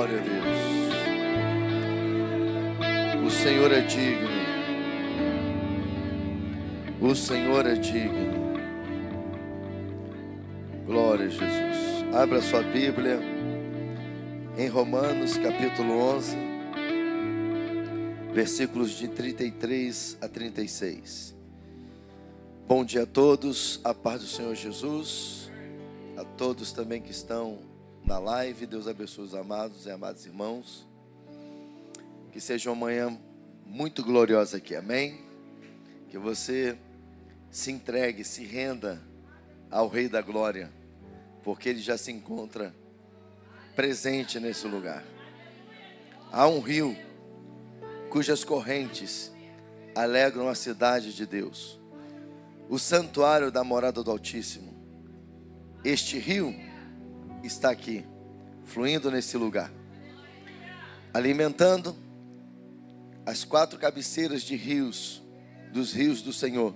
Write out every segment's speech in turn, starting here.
Glória a Deus. O Senhor é digno. O Senhor é digno. Glória a Jesus. Abra sua Bíblia em Romanos capítulo 11, versículos de 33 a 36. Bom dia a todos, a paz do Senhor Jesus, a todos também que estão na live. Deus abençoe os amados e amados irmãos. Que seja uma manhã muito gloriosa aqui, amém? Que você se entregue, se renda ao Rei da Glória, porque Ele já se encontra presente nesse lugar. Há um rio cujas correntes alegram a cidade de Deus, o santuário da morada do Altíssimo. Este rio está aqui, fluindo nesse lugar, alimentando as 4 cabeceiras de rios, dos rios do Senhor,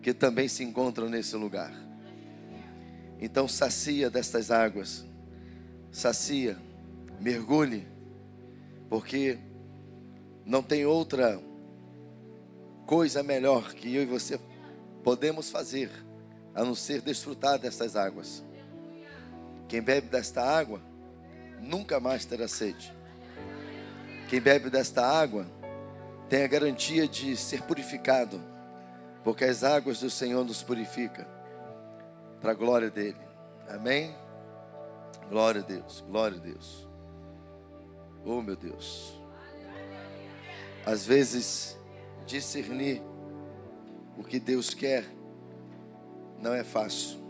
que também se encontram nesse lugar. Então sacia destas águas, sacia, mergulhe, porque não tem outra coisa melhor que eu e você podemos fazer, a não ser desfrutar dessas águas. Quem bebe desta água, nunca mais terá sede. Quem bebe desta água, tem a garantia de ser purificado, porque as águas do Senhor nos purificam, para a glória dEle. Amém? Glória a Deus, glória a Deus. Oh meu Deus. Às vezes, discernir o que Deus quer não é fácil.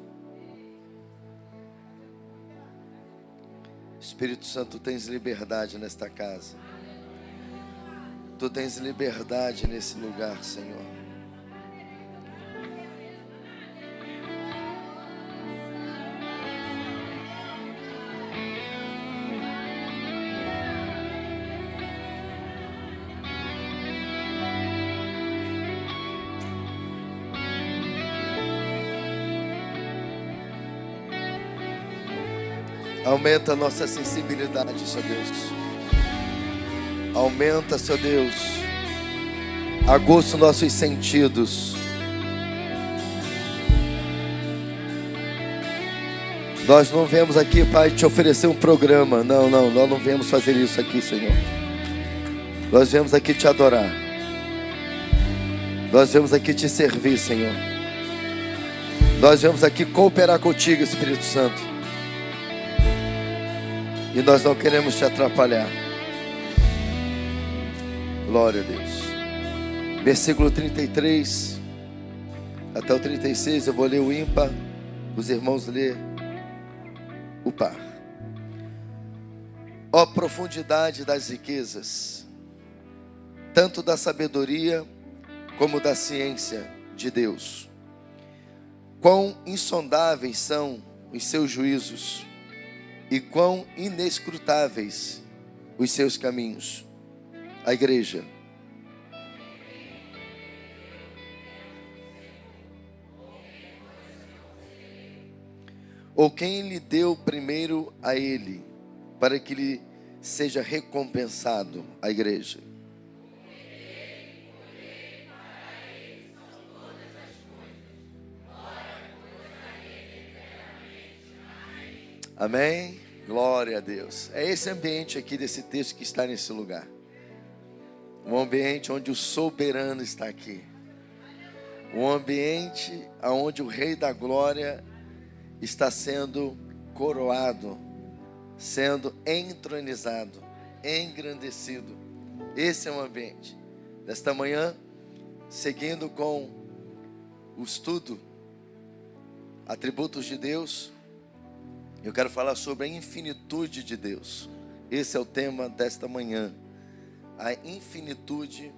Espírito Santo, tu tens liberdade nesta casa. Tu tens liberdade nesse lugar, Senhor. Aumenta a nossa sensibilidade, Senhor Deus. Aumenta, Senhor Deus, aguça os nossos sentidos. Nós não viemos aqui, Pai, te oferecer um programa. Não, nós não viemos fazer isso aqui, Senhor. Nós viemos aqui te adorar. Nós viemos aqui te servir, Senhor. Nós viemos aqui cooperar contigo, Espírito Santo. E nós não queremos te atrapalhar. Glória a Deus. Versículo 33 até o 36, eu vou ler o ímpar, os irmãos lê o par. Ó profundidade das riquezas, tanto da sabedoria como da ciência de Deus. Quão insondáveis são os seus juízos, e quão inescrutáveis os seus caminhos. A igreja. Ou quem lhe deu primeiro a ele, para que lhe seja recompensado? A igreja. Amém? Glória a Deus. É esse ambiente aqui desse texto que está nesse lugar. Um ambiente onde o soberano está aqui. Um ambiente onde o Rei da Glória está sendo coroado, sendo entronizado, engrandecido. Esse é o ambiente. Nesta manhã, seguindo com o estudo, atributos de Deus, eu quero falar sobre a infinitude de Deus. Esse é o tema desta manhã. A infinitude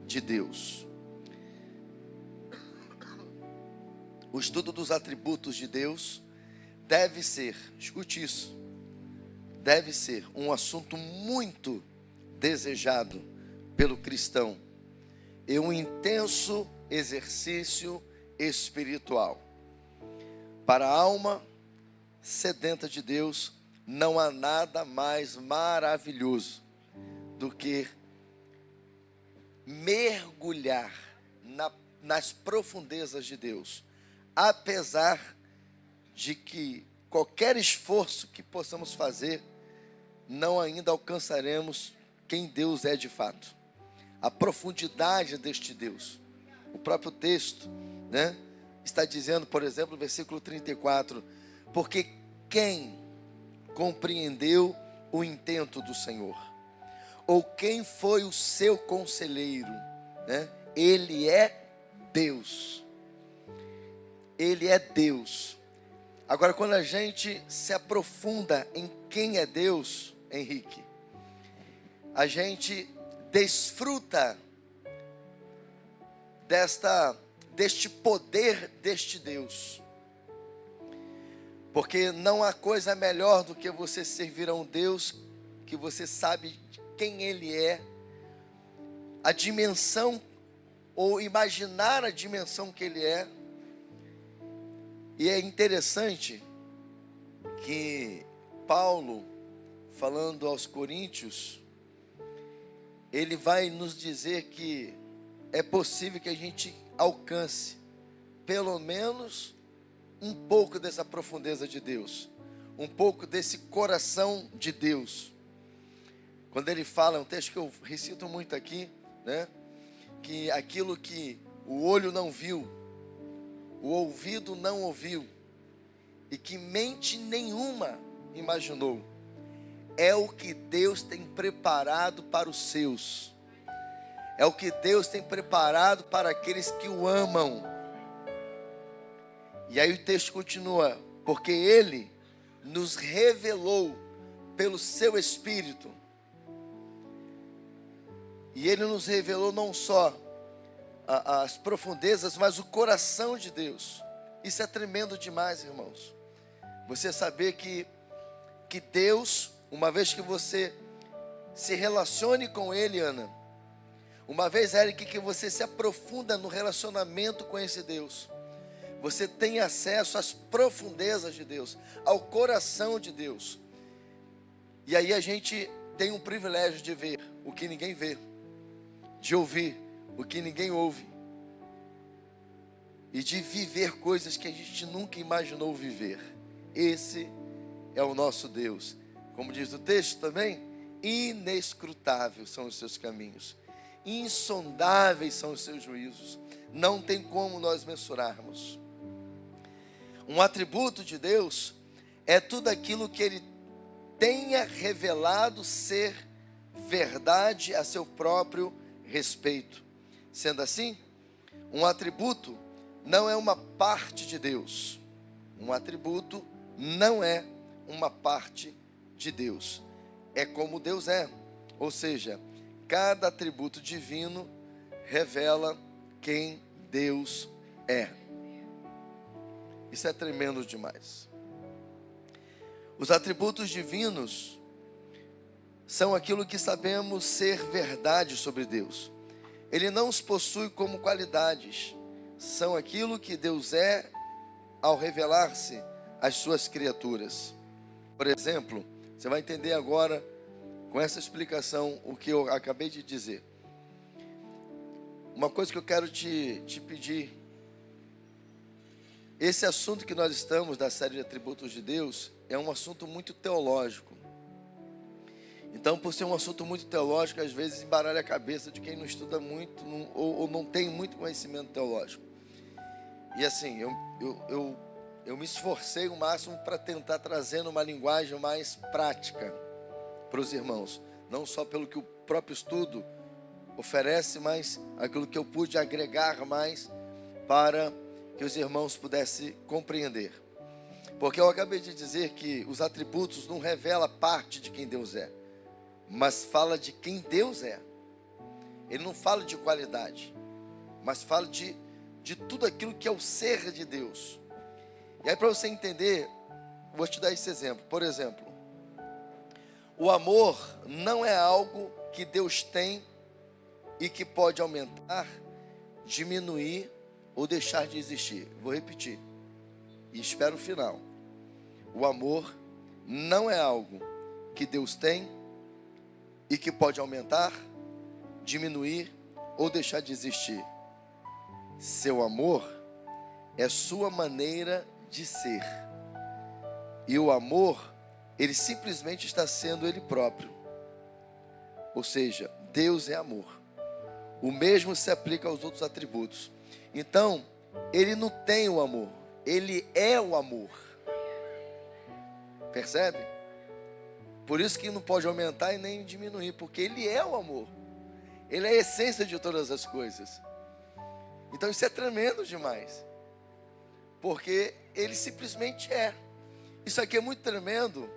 de Deus. O estudo dos atributos de Deus deve ser, escute isso, deve ser um assunto muito desejado pelo cristão e um intenso exercício espiritual para a alma sedenta de Deus, não há nada mais maravilhoso do que mergulhar nas profundezas de Deus, apesar de que qualquer esforço que possamos fazer, não ainda alcançaremos quem Deus é de fato, a profundidade deste Deus. O próprio texto, né, está dizendo, por exemplo, no versículo 34, porque quem compreendeu o intento do Senhor? Ou quem foi o seu conselheiro, né? Ele é Deus. Ele é Deus. Agora, quando a gente se aprofunda em quem é Deus, Henrique, a gente desfruta deste poder deste Deus. Porque não há coisa melhor do que você servir a um Deus que você sabe quem Ele é, a dimensão, ou imaginar a dimensão que Ele é. E é interessante que Paulo, falando aos Coríntios, ele vai nos dizer que é possível que a gente alcance pelo menos um pouco dessa profundeza de Deus, um pouco desse coração de Deus. Quando ele fala, um texto que eu recito muito aqui, né, que aquilo que o olho não viu, o ouvido não ouviu, e que mente nenhuma imaginou, é o que Deus tem preparado para os seus, é o que Deus tem preparado para aqueles que o amam. E aí o texto continua, porque Ele nos revelou pelo seu Espírito, e Ele nos revelou não só as profundezas, mas o coração de Deus. Isso é tremendo demais, irmãos. Você saber que Deus, uma vez que você se relacione com Ele, Ana, uma vez, Eric, que você se aprofunda no relacionamento com esse Deus, você tem acesso às profundezas de Deus, ao coração de Deus. E aí a gente tem um privilégio de ver o que ninguém vê, de ouvir o que ninguém ouve, e de viver coisas que a gente nunca imaginou viver. Esse é o nosso Deus. Como diz o texto também, inescrutáveis são os seus caminhos, insondáveis são os seus juízos, não tem como nós mensurarmos. Um atributo de Deus é tudo aquilo que Ele tenha revelado ser verdade a seu próprio respeito. Sendo assim, um atributo não é uma parte de Deus. Um atributo não é uma parte de Deus. É como Deus é. Ou seja, cada atributo divino revela quem Deus é. Isso é tremendo demais. Os atributos divinos são aquilo que sabemos ser verdade sobre Deus. Ele não os possui como qualidades, são aquilo que Deus é ao revelar-se às suas criaturas. Por exemplo, você vai entender agora, com essa explicação, o que eu acabei de dizer. Uma coisa que eu quero te pedir, esse assunto que nós estamos, da série de atributos de Deus, é um assunto muito teológico. Então, por ser um assunto muito teológico, às vezes embaralha a cabeça de quem não estuda muito ou não tem muito conhecimento teológico. E assim, eu me esforcei o máximo para tentar trazer uma linguagem mais prática para os irmãos. Não só pelo que o próprio estudo oferece, mas aquilo que eu pude agregar mais para que os irmãos pudessem compreender. Porque eu acabei de dizer que os atributos não revelam parte de quem Deus é, mas fala de quem Deus é. Ele não fala de qualidade, mas fala de tudo aquilo que é o ser de Deus. E aí, para você entender, vou te dar esse exemplo. Por exemplo, o amor não é algo que Deus tem e que pode aumentar, diminuir ou deixar de existir. Vou repetir e espero o final. O amor não é algo que Deus tem e que pode aumentar, diminuir ou deixar de existir. Seu amor é sua maneira de ser. E o amor, ele simplesmente está sendo ele próprio. Ou seja, Deus é amor. O mesmo se aplica aos outros atributos. Então, ele não tem o amor, ele é o amor. Percebe? Por isso que não pode aumentar e nem diminuir, porque ele é o amor. Ele é a essência de todas as coisas. Então isso é tremendo demais. Porque ele simplesmente é. Isso aqui é muito tremendo.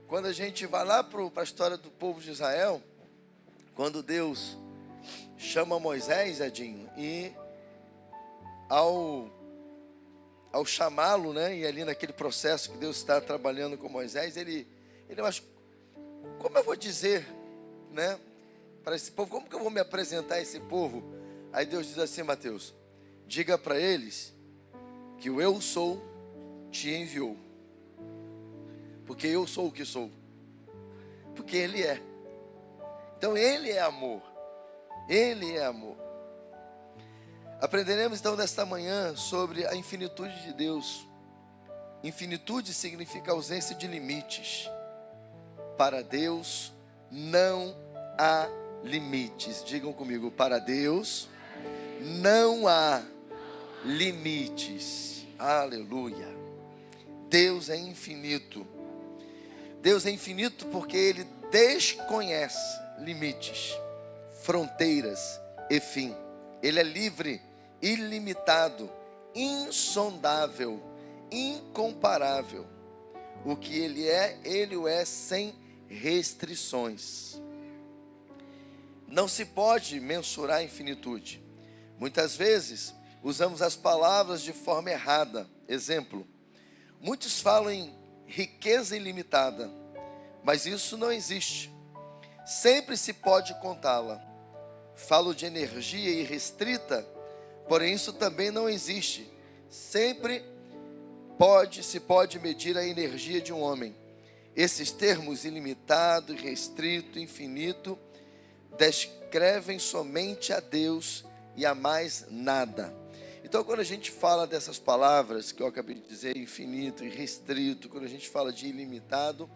Quando a gente vai lá para a história do povo de Israel, quando Deus chama Moisés, Edinho, e ao chamá-lo, né, e ali naquele processo que Deus está trabalhando com Moisés, ele mas como eu vou dizer, né, para esse povo, como que eu vou me apresentar a esse povo? Aí Deus diz assim: Mateus, diga para eles que o eu sou te enviou, porque eu sou o que sou, porque ele é. Então ele é amor, ele é amor. Aprenderemos então nesta manhã sobre a infinitude de Deus. Infinitude significa ausência de limites. Para Deus não há limites. Digam comigo: para Deus não há limites. Aleluia. Deus é infinito. Deus é infinito porque Ele desconhece limites, fronteiras e fim. Ele é livre, ilimitado, insondável, incomparável. O que Ele o é sem restrições. Não se pode mensurar a infinitude. Muitas vezes usamos as palavras de forma errada. Exemplo: muitos falam em riqueza ilimitada, mas isso não existe. Sempre se pode contá-la. Falo de energia irrestrita, porém isso também não existe. Sempre se pode medir a energia de um homem. Esses termos ilimitado, restrito, infinito descrevem somente a Deus e a mais nada. Então, quando a gente fala dessas palavras que eu acabei de dizer, infinito e restrito, quando a gente fala de ilimitado,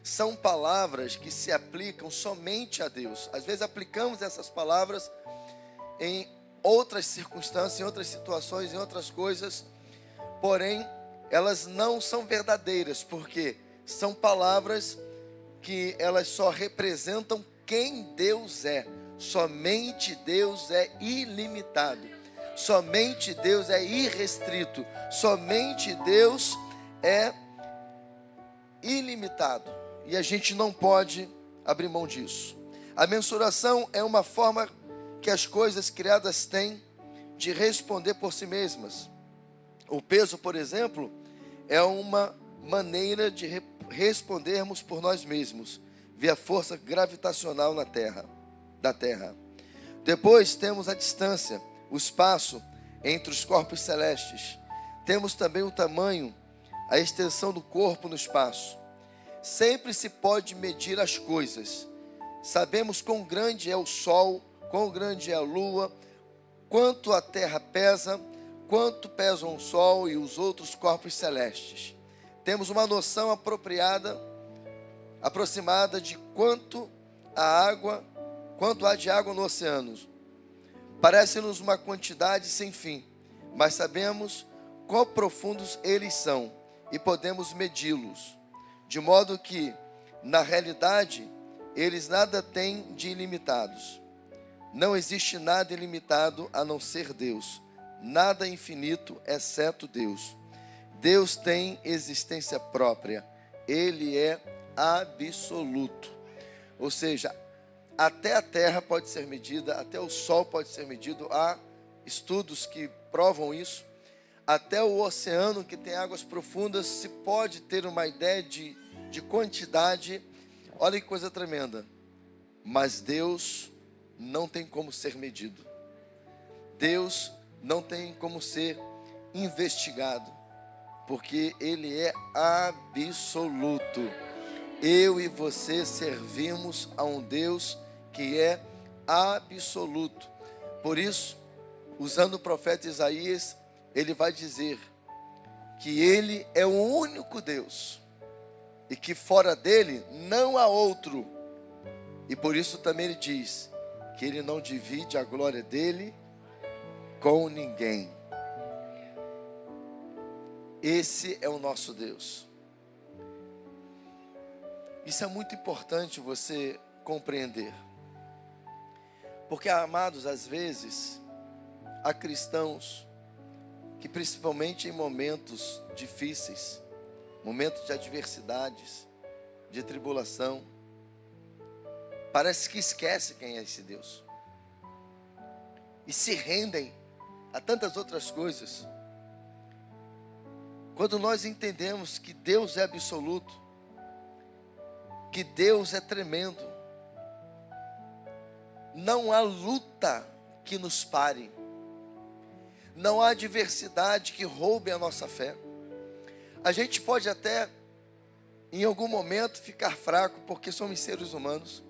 são palavras que se aplicam somente a Deus. Às vezes aplicamos essas palavras em outras circunstâncias, em outras situações, em outras coisas, porém elas não são verdadeiras, porque são palavras que elas só representam quem Deus é. Somente Deus é ilimitado, somente Deus é irrestrito, somente Deus é ilimitado, e a gente não pode abrir mão disso. A mensuração é uma forma que as coisas criadas têm de responder por si mesmas. O peso, por exemplo, é uma maneira de respondermos por nós mesmos, via força gravitacional da Terra. Depois temos a distância, o espaço entre os corpos celestes. Temos também o tamanho, a extensão do corpo no espaço. Sempre se pode medir as coisas. Sabemos quão grande é o Sol, quão grande é a Lua, quanto a Terra pesa, quanto pesam o Sol e os outros corpos celestes. Temos uma noção aproximada de quanto há de água no oceano. Parece-nos uma quantidade sem fim, mas sabemos quão profundos eles são e podemos medi-los, de modo que, na realidade, eles nada têm de ilimitados. Não existe nada ilimitado a não ser Deus, nada infinito exceto Deus. Deus tem existência própria, Ele é absoluto. Ou seja, até a terra pode ser medida, até o sol pode ser medido, há estudos que provam isso. Até o oceano, que tem águas profundas, se pode ter uma ideia de quantidade. Olha que coisa tremenda. Mas Deus não tem como ser medido. Deus não tem como ser investigado. porque Ele é absoluto. Eu e você servimos a um Deus que é absoluto. Por isso, usando o profeta Isaías, ele vai dizer que Ele é o único Deus e que fora dele não há outro. E por isso também ele diz que Ele não divide a glória dele com ninguém. Esse é o nosso Deus. Isso é muito importante você compreender. Porque, amados, às vezes, há cristãos que, principalmente em momentos difíceis, momentos de adversidades, de tribulação, parece que esquecem quem é esse Deus. E se rendem a tantas outras coisas. Quando nós entendemos que Deus é absoluto, que Deus é tremendo, não há luta que nos pare, não há adversidade que roube a nossa fé. A gente pode até, em algum momento, ficar fraco, porque somos seres humanos.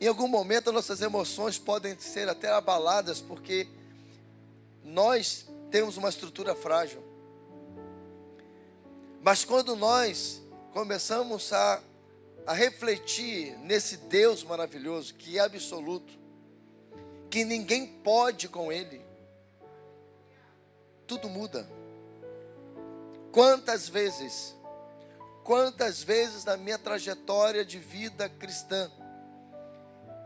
Em algum momento, nossas emoções podem ser até abaladas, porque nós temos uma estrutura frágil. Mas quando nós começamos a refletir nesse Deus maravilhoso, que é absoluto, que ninguém pode com Ele, tudo muda. Quantas vezes na minha trajetória de vida cristã,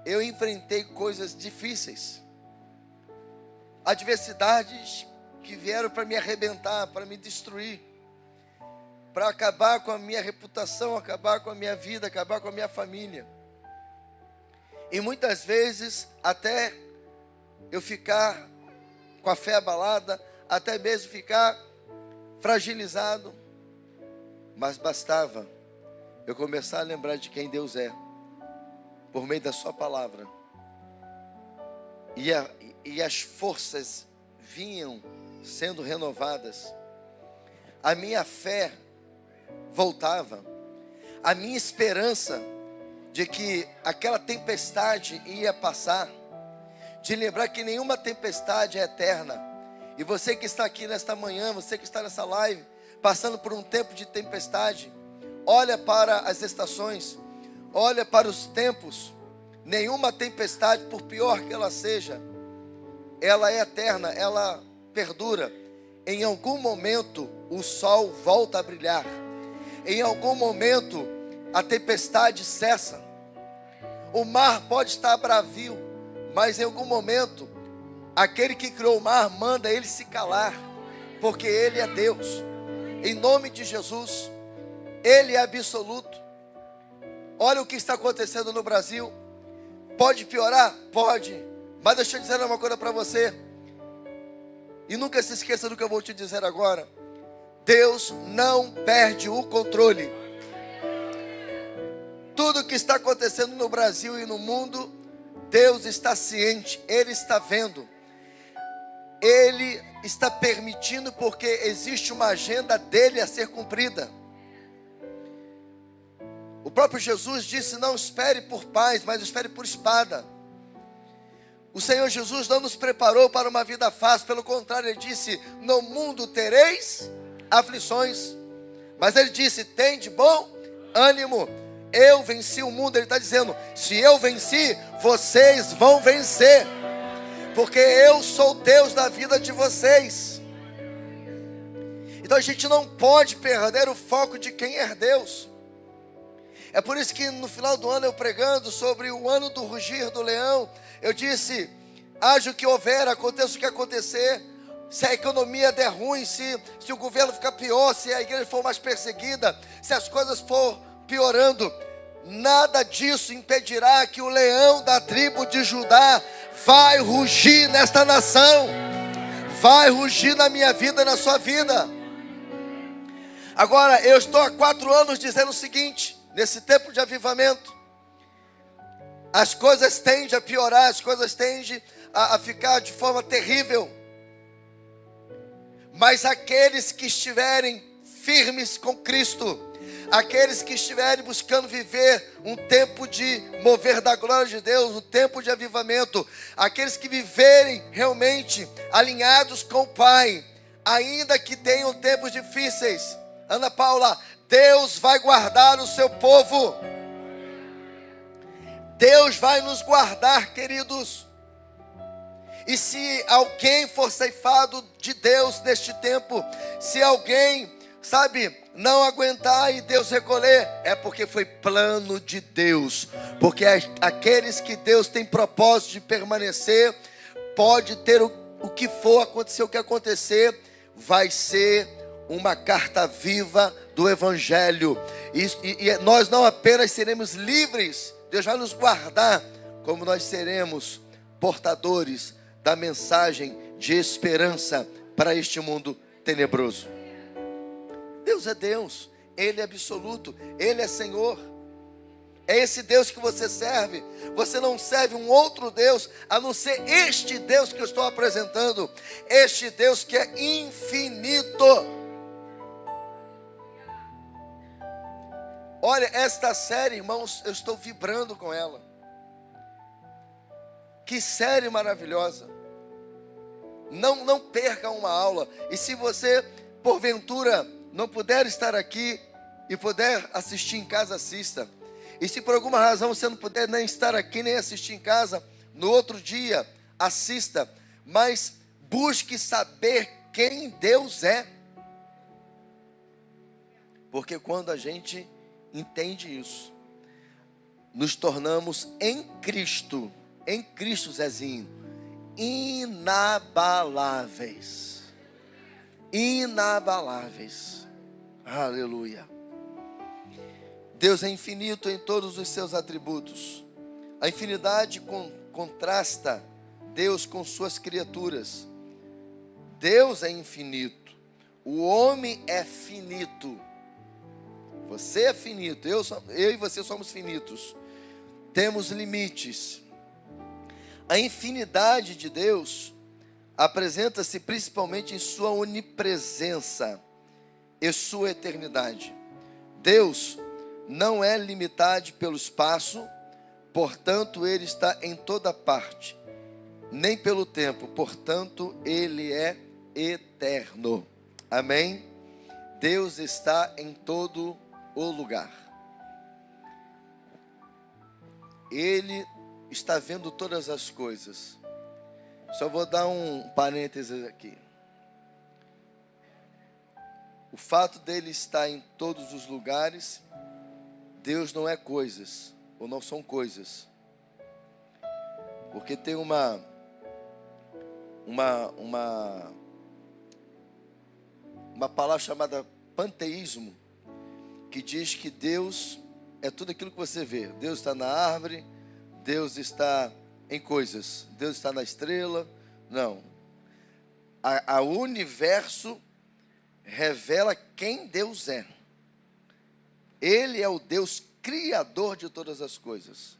eu enfrentei coisas difíceis, adversidades que vieram para me arrebentar, para me destruir, para acabar com a minha reputação, acabar com a minha vida, acabar com a minha família. E muitas vezes até eu ficar com a fé abalada, até mesmo ficar fragilizado. Mas bastava eu começar a lembrar de quem Deus é, por meio da sua palavra. E as forças vinham sendo renovadas. A minha fé voltava. A minha esperança de que aquela tempestade ia passar. De lembrar que nenhuma tempestade é eterna. E você que está aqui nesta manhã, você que está nessa live, passando por um tempo de tempestade, olha para as estações, olha para os tempos. Nenhuma tempestade, por pior que ela seja, ela é eterna, ela perdura. Em algum momento o sol volta a brilhar. Em algum momento a tempestade cessa. O mar pode estar bravio, mas em algum momento aquele que criou o mar manda ele se calar, porque Ele é Deus. Em nome de Jesus, Ele é absoluto. Olha o que está acontecendo no Brasil. Pode piorar? Pode. Mas deixa eu dizer uma coisa para você. E nunca se esqueça do que eu vou te dizer agora. Deus não perde o controle. Tudo que está acontecendo no Brasil e no mundo, Deus está ciente, Ele está vendo. Ele está permitindo porque existe uma agenda dele a ser cumprida. O próprio Jesus disse: não espere por paz, mas espere por espada. O Senhor Jesus não nos preparou para uma vida fácil, pelo contrário, Ele disse: no mundo tereis aflições, mas Ele disse: tem de bom ânimo, eu venci o mundo. Ele está dizendo: se eu venci, vocês vão vencer, porque eu sou Deus da vida de vocês. Então a gente não pode perder o foco de quem é Deus. É por isso que no final do ano, eu pregando sobre o ano do rugir do leão, eu disse: haja o que houver, aconteça o que acontecer, se a economia der ruim, se o governo ficar pior, se a igreja for mais perseguida, se as coisas for piorando, nada disso impedirá que o leão da tribo de Judá vai rugir nesta nação, vai rugir na minha vida e na sua vida. Agora, eu estou há 4 anos dizendo o seguinte: nesse tempo de avivamento, as coisas tendem a piorar, as coisas tendem a ficar de forma terrível. Mas aqueles que estiverem firmes com Cristo. Aqueles que estiverem buscando viver um tempo de mover da glória de Deus, um tempo de avivamento, aqueles que viverem realmente alinhados com o Pai, ainda que tenham tempos difíceis, Ana Paula, Deus vai guardar o seu povo. Deus vai nos guardar, queridos. E se alguém for ceifado de Deus neste tempo, se alguém, não aguentar e Deus recolher, é porque foi plano de Deus. Porque aqueles que Deus tem propósito de permanecer, pode ter o que for acontecer, o que acontecer, vai ser uma carta viva do Evangelho. E nós não apenas seremos livres, Deus vai nos guardar, como nós seremos portadores da mensagem de esperança para este mundo tenebroso. Deus é Deus, Ele é absoluto, Ele é Senhor. É esse Deus que você serve. Você não serve um outro Deus, a não ser este Deus que eu estou apresentando. Este Deus que é infinito. Olha, esta série, irmãos, eu estou vibrando com ela. Que série maravilhosa. Não perca uma aula. E se você, porventura, não puder estar aqui e puder assistir em casa, assista. E se por alguma razão você não puder nem estar aqui, nem assistir em casa, no outro dia, assista. Mas busque saber quem Deus é. Porque quando a gente entende isso, nos tornamos em Cristo, Zezinho, inabaláveis. Inabaláveis. Aleluia. Deus é infinito em todos os seus atributos. A infinidade contrasta Deus com suas criaturas. Deus é infinito. O homem é finito. Você é finito. Eu e você somos finitos. Temos limites. A infinidade de Deus apresenta-se principalmente em sua onipresença e sua eternidade. Deus não é limitado pelo espaço, portanto Ele está em toda parte, nem pelo tempo, portanto Ele é eterno. Amém? Deus está em todo o lugar. Ele está vendo todas as coisas. Só vou dar um parênteses aqui. O fato dele estar em todos os lugares, Deus não é coisas, ou não são coisas. Porque tem uma palavra chamada panteísmo, que diz que Deus é tudo aquilo que você vê. Deus está na árvore, Deus está em coisas, Deus está na estrela. Não. O universo revela quem Deus é. Ele é o Deus criador de todas as coisas.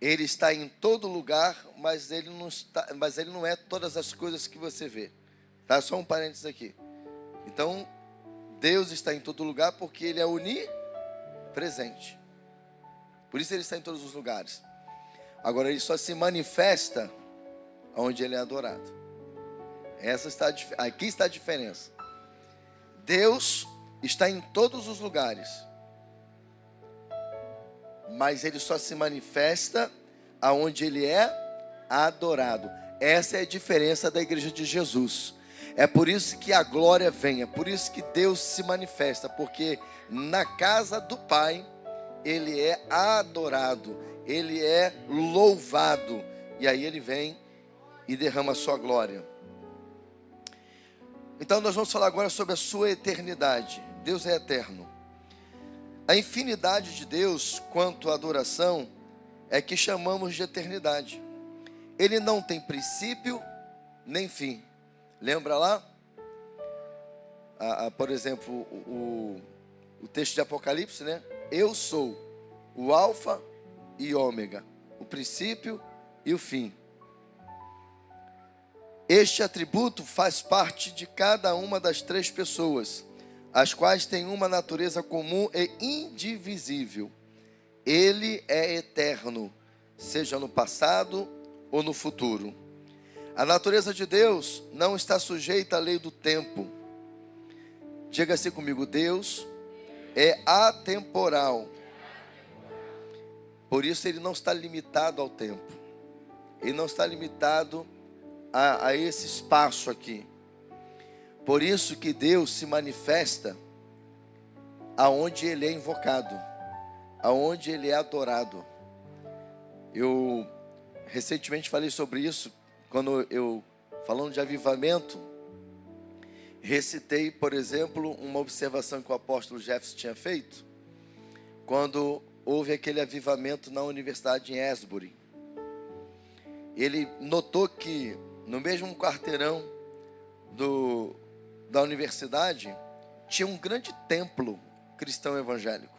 Ele está em todo lugar, mas ele não é todas as coisas que você vê. Tá? Só um parênteses aqui. Então, Deus está em todo lugar porque Ele é onipresente. Por isso Ele está em todos os lugares. Agora, Ele só se manifesta onde Ele é adorado. Aqui está a diferença. Deus está em todos os lugares, mas Ele só se manifesta aonde Ele é adorado. Essa é a diferença da igreja de Jesus. É por isso que a glória vem, é por isso que Deus se manifesta, porque na casa do Pai Ele é adorado, Ele é louvado, e aí Ele vem e derrama a sua glória. Então nós vamos falar agora sobre a sua eternidade. Deus é eterno. A infinidade de Deus quanto à adoração é que chamamos de eternidade. Ele não tem princípio nem fim. Lembra lá? Por exemplo, o texto de Apocalipse, né? Eu sou o Alfa e Ômega, o princípio e o fim. Este atributo faz parte de cada uma das três pessoas. as quais têm uma natureza comum e indivisível. Ele é eterno, seja no passado ou no futuro. A natureza de Deus não está sujeita à lei do tempo. Diga assim comigo: Deus é atemporal. Por isso ele não está limitado ao tempo. Ele não está limitado a esse espaço aqui. Por isso que Deus se manifesta aonde ele é invocado, aonde ele é adorado. Eu recentemente falei sobre isso, quando eu, falando de avivamento, recitei, por exemplo, uma observação que o apóstolo Jefferson tinha feito, quando houve aquele avivamento na universidade em Asbury. Ele notou que no mesmo quarteirão da universidade tinha um grande templo cristão evangélico.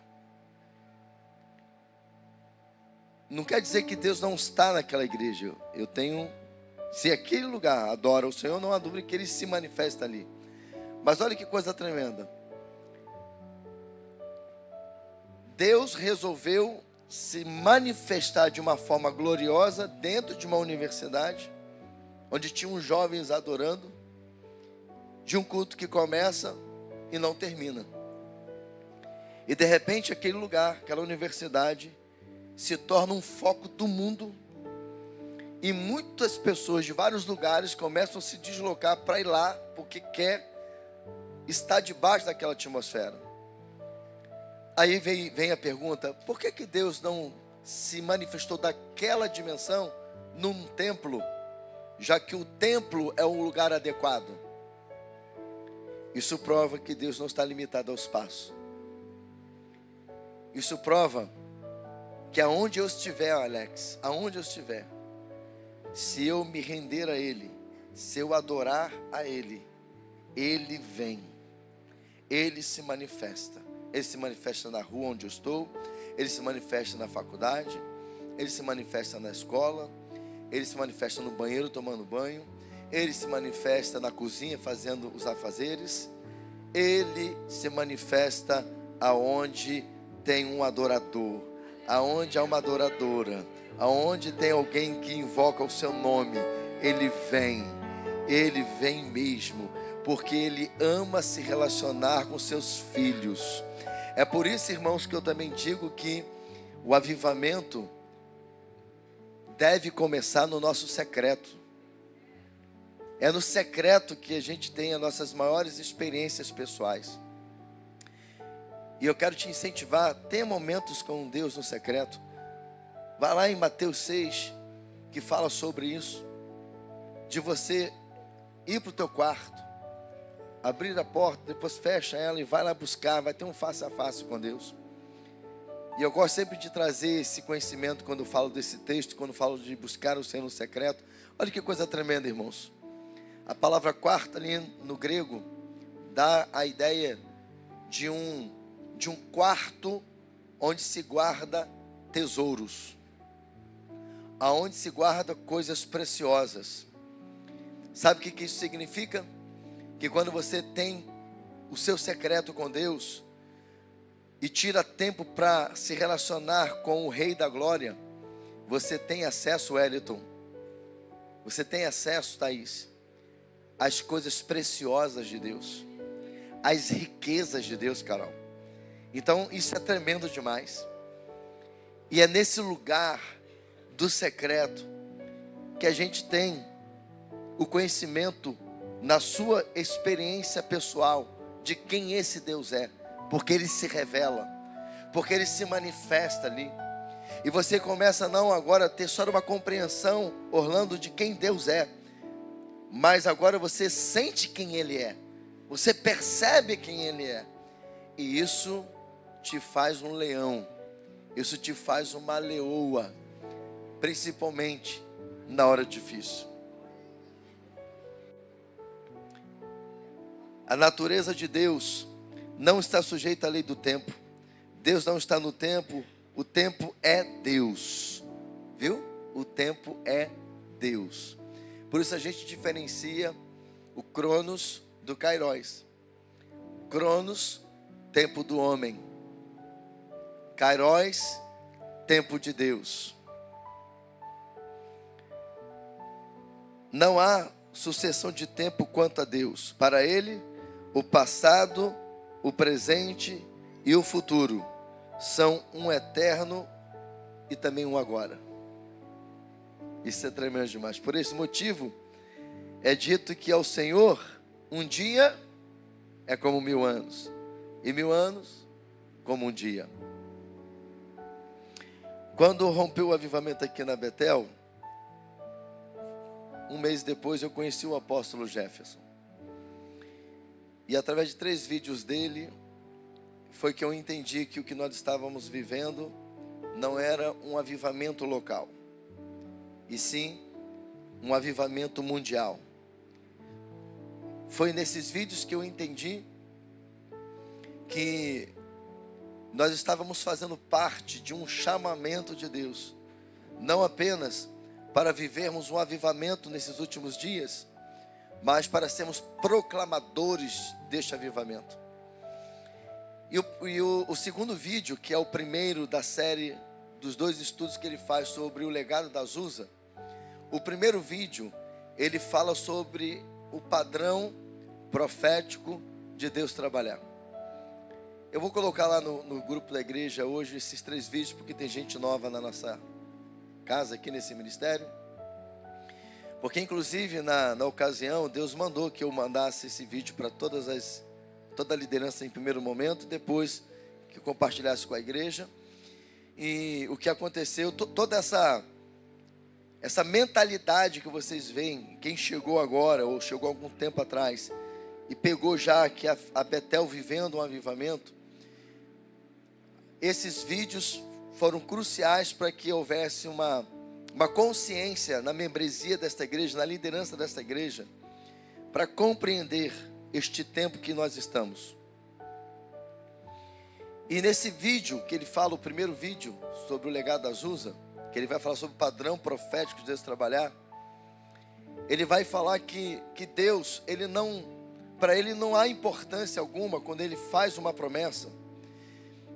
Não quer dizer que Deus não está naquela igreja. Eu tenho, se aquele lugar adora o Senhor, não há dúvida que ele se manifesta ali. Mas olha que coisa tremenda. Deus resolveu se manifestar de uma forma gloriosa dentro de uma universidade, onde tinham jovens adorando, de um culto que começa e não termina. E de repente aquele lugar, aquela universidade, se torna um foco do mundo. E muitas pessoas de vários lugares começam a se deslocar para ir lá, porque quer estar debaixo daquela atmosfera. Aí vem a pergunta: por que Deus não se manifestou daquela dimensão num templo, já que o templo é um lugar adequado? Isso prova que Deus não está limitado ao espaço. Isso prova que aonde eu estiver, Alex, aonde eu estiver, se eu me render a Ele, se eu adorar a Ele, Ele vem, Ele se manifesta. Ele se manifesta na rua onde eu estou, Ele se manifesta na faculdade, Ele se manifesta na escola, Ele se manifesta no banheiro tomando banho, Ele se manifesta na cozinha fazendo os afazeres, Ele se manifesta aonde tem um adorador, aonde há uma adoradora, aonde tem alguém que invoca o seu nome. Ele vem mesmo, porque Ele ama se relacionar com seus filhos. É por isso, irmãos, que eu também digo que o avivamento deve começar no nosso secreto. É no secreto que a gente tem as nossas maiores experiências pessoais. E eu quero te incentivar, tenha momentos com Deus no secreto. Vá lá em Mateus 6, que fala sobre isso, de você ir para o teu quarto, abrir a porta, depois fecha ela e vai lá buscar, vai ter um face a face com Deus. E eu gosto sempre de trazer esse conhecimento quando eu falo desse texto, quando eu falo de buscar o Senhor no secreto. Olha que coisa tremenda, irmãos. A palavra quarto ali no grego dá a ideia de um quarto onde se guarda tesouros, aonde se guarda coisas preciosas. Sabe o que isso significa? Que quando você tem o seu secreto com Deus e tira tempo para se relacionar com o Rei da Glória, você tem acesso, Wellington, você tem acesso, Thaís, às coisas preciosas de Deus, às riquezas de Deus, Carol. Então isso é tremendo demais. E é nesse lugar do secreto que a gente tem o conhecimento na sua experiência pessoal de quem esse Deus é, porque Ele se revela, porque Ele se manifesta ali. E você começa não agora a ter só uma compreensão, Orlando, de quem Deus é, mas agora você sente quem Ele é, você percebe quem Ele é, e isso te faz um leão, isso te faz uma leoa, principalmente na hora difícil. A natureza de Deus não está sujeita à lei do tempo. Deus não está no tempo, o tempo é Deus, viu? O tempo é Deus. Por isso a gente diferencia o Cronos do Kairos. Cronos, tempo do homem. Kairos, tempo de Deus. Não há sucessão de tempo quanto a Deus. Para Ele, o passado, o presente e o futuro são um eterno e também um agora. Isso é tremendo demais. Por esse motivo, é dito que ao Senhor, um dia é como 1000 anos, e 1000 anos como um dia. Quando rompeu o avivamento aqui na Betel, um mês depois eu conheci o apóstolo Jefferson. E através de 3 vídeos dele, foi que eu entendi que o que nós estávamos vivendo não era um avivamento local, e sim um avivamento mundial. Foi nesses vídeos que eu entendi que nós estávamos fazendo parte de um chamamento de Deus, não apenas para vivermos um avivamento nesses últimos dias, mas para sermos proclamadores deste avivamento. E o segundo vídeo, que é o primeiro da série dos 2 estudos que ele faz sobre o legado da Azusa, o primeiro vídeo, ele fala sobre o padrão profético de Deus trabalhar. Eu vou colocar lá no grupo da igreja hoje esses 3 vídeos, porque tem gente nova na nossa casa aqui nesse ministério. Porque inclusive na ocasião, Deus mandou que eu mandasse esse vídeo para toda a liderança em primeiro momento, depois que eu compartilhasse com a igreja. E o que aconteceu, toda essa mentalidade que vocês veem, quem chegou agora ou chegou algum tempo atrás e pegou já que a Betel vivendo um avivamento, esses vídeos foram cruciais para que houvesse uma consciência na membresia desta igreja, na liderança desta igreja, para compreender este tempo que nós estamos. E nesse vídeo que ele fala, o primeiro vídeo sobre o legado da Azusa, que ele vai falar sobre o padrão profético de Deus trabalhar, ele vai falar que Deus, para ele não há importância alguma quando ele faz uma promessa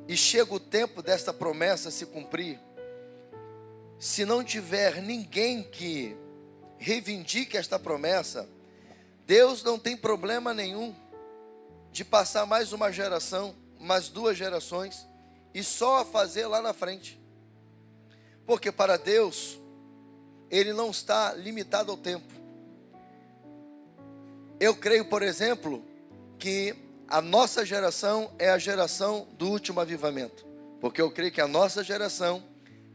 e chega o tempo desta promessa se cumprir, se não tiver ninguém que reivindique esta promessa, Deus não tem problema nenhum de passar mais uma geração, mais 2 gerações, e só a fazer lá na frente. Porque para Deus, Ele não está limitado ao tempo. Eu creio, por exemplo, que a nossa geração é a geração do último avivamento. Porque eu creio que a nossa geração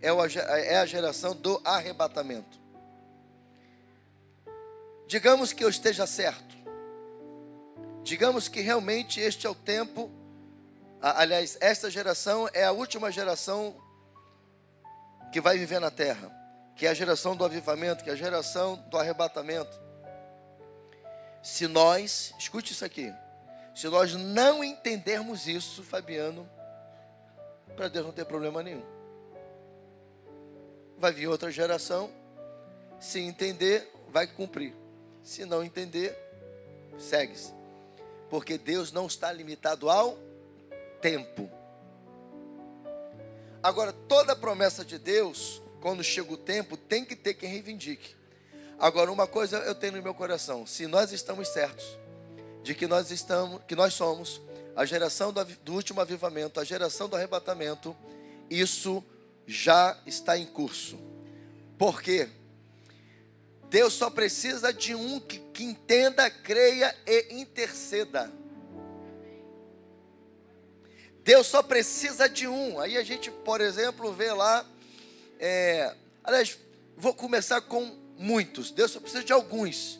é a geração do arrebatamento. Digamos que eu esteja certo. Digamos que realmente este é o tempo. Aliás, esta geração é a última geração que vai viver na terra, que é a geração do avivamento, que é a geração do arrebatamento. Se nós, escute isso aqui, se nós não entendermos isso, Fabiano, para Deus não ter problema nenhum. Vai vir outra geração, se entender, vai cumprir. Se não entender, segue-se. Porque Deus não está limitado ao tempo. Agora, toda promessa de Deus, quando chega o tempo, tem que ter quem reivindique. Agora, uma coisa eu tenho no meu coração: se nós estamos certos de que nós somos a geração do último avivamento, a geração do arrebatamento, isso já está em curso. Por quê? Deus só precisa de um que entenda, creia e interceda. Deus só precisa de um. Aí a gente, por exemplo, vê lá, aliás, vou começar com muitos. Deus só precisa de alguns.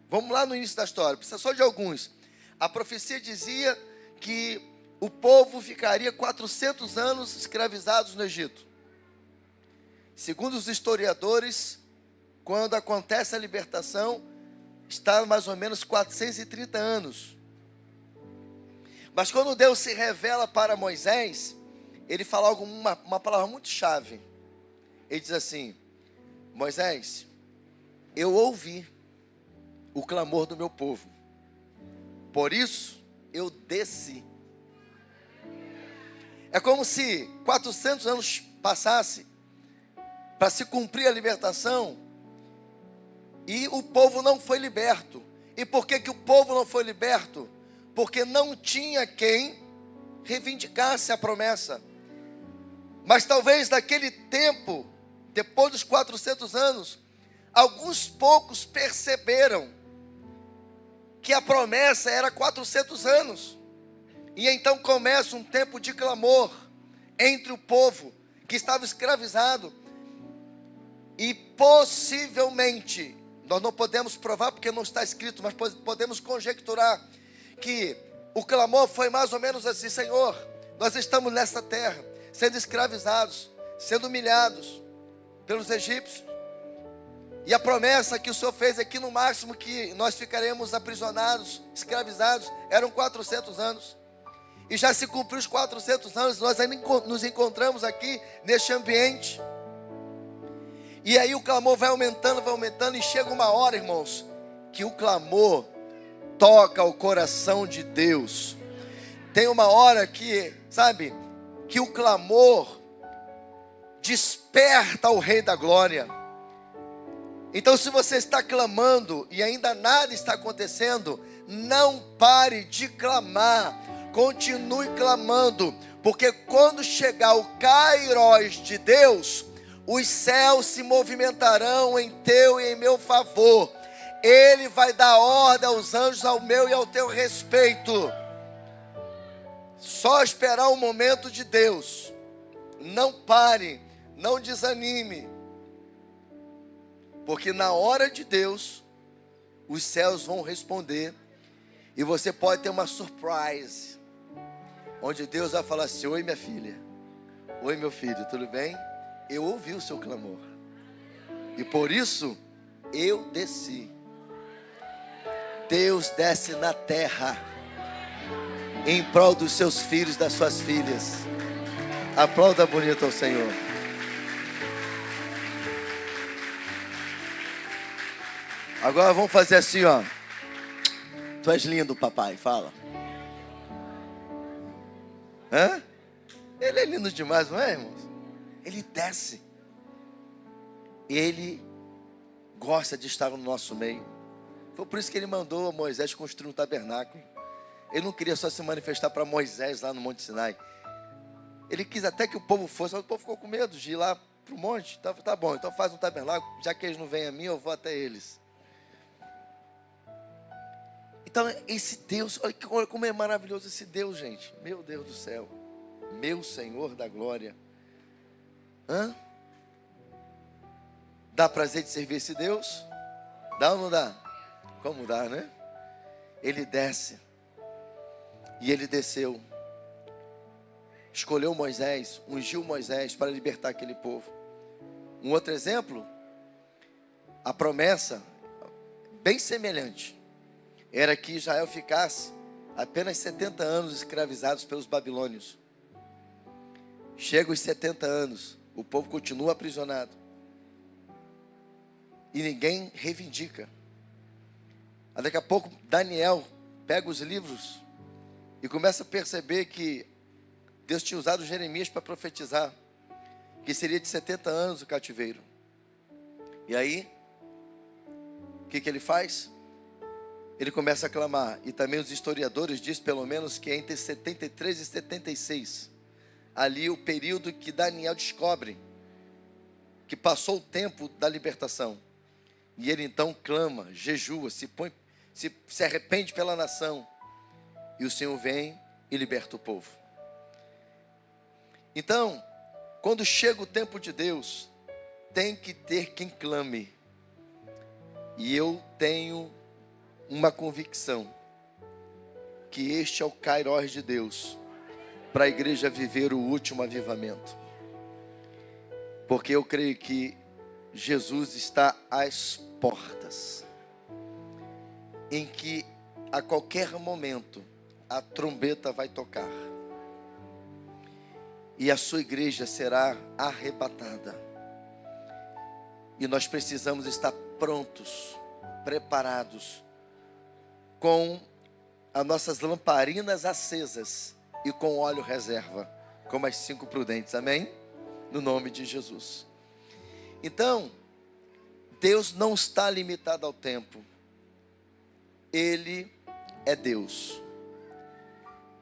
Vamos lá no início da história, precisa só de alguns. A profecia dizia que o povo ficaria 400 anos escravizados no Egito. Segundo os historiadores, quando acontece a libertação, está mais ou menos 430 anos. Mas quando Deus se revela para Moisés, ele fala uma palavra muito chave. Ele diz assim: Moisés, eu ouvi o clamor do meu povo, por isso eu desci. É como se 400 anos passasse para se cumprir a libertação e o povo não foi liberto. E por que que o povo não foi liberto? Porque não tinha quem reivindicasse a promessa. Mas talvez naquele tempo, depois dos 400 anos, alguns poucos perceberam que a promessa era 400 anos. E então começa um tempo de clamor entre o povo que estava escravizado. E possivelmente, nós não podemos provar porque não está escrito, mas podemos conjecturar que o clamor foi mais ou menos assim: Senhor, nós estamos nessa terra, sendo escravizados, sendo humilhados pelos egípcios. E a promessa que o Senhor fez é que no máximo que nós ficaremos aprisionados, escravizados, eram 400 anos. E já se cumpriu os 400 anos, nós ainda nos encontramos aqui neste ambiente. E aí o clamor vai aumentando, e chega uma hora, irmãos, que o clamor toca o coração de Deus. Tem uma hora que, sabe, que o clamor desperta o Rei da Glória. Então, se você está clamando e ainda nada está acontecendo, não pare de clamar, continue clamando, porque quando chegar o Kairos de Deus, os céus se movimentarão em teu e em meu favor. Ele vai dar ordem aos anjos ao meu e ao teu respeito. Só esperar o momento de Deus. Não pare, não desanime, porque na hora de Deus, os céus vão responder, e você pode ter uma surprise, onde Deus vai falar assim: oi minha filha, oi meu filho, tudo bem? Eu ouvi o seu clamor, e por isso, eu desci. Deus desce na terra, em prol dos seus filhos, das suas filhas. Aplauda bonito ao Senhor. Agora vamos fazer assim, ó. Tu és lindo, papai, fala. Hã? Ele é lindo demais, não é, irmãos? Ele desce. Ele gosta de estar no nosso meio. Foi por isso que ele mandou Moisés construir um tabernáculo. Ele não queria só se manifestar para Moisés lá no Monte Sinai. Ele quis até que o povo fosse, mas o povo ficou com medo de ir lá para o monte. Tá bom, então faz um tabernáculo, já que eles não vêm a mim, eu vou até eles. Então, esse Deus, olha como é maravilhoso esse Deus, gente. Meu Deus do céu. Meu Senhor da glória. Hã? Dá prazer de servir esse Deus? Dá ou não dá? Como dá, né? Ele desce. E ele desceu. Escolheu Moisés, ungiu Moisés para libertar aquele povo. Um outro exemplo, a promessa, bem semelhante, era que Israel ficasse apenas 70 anos escravizados pelos babilônios. Chega os 70 anos, o povo continua aprisionado. E ninguém reivindica. Daqui a pouco Daniel pega os livros e começa a perceber que Deus tinha usado Jeremias para profetizar que seria de 70 anos o cativeiro. E aí, o que ele faz? Ele começa a clamar, e também os historiadores dizem pelo menos que é entre 73 e 76, ali o período que Daniel descobre que passou o tempo da libertação. E ele então clama, jejua, se arrepende pela nação, e o Senhor vem e liberta o povo. Então, quando chega o tempo de Deus, tem que ter quem clame. E eu tenho uma convicção, que este é o Kairos de Deus, para a igreja viver o último avivamento. Porque eu creio que Jesus está às portas, em que a qualquer momento a trombeta vai tocar, e a sua igreja será arrebatada. E nós precisamos estar prontos, preparados, com as nossas lamparinas acesas e com óleo reserva, como as 5 prudentes, amém? No nome de Jesus. Então, Deus não está limitado ao tempo, Ele é Deus,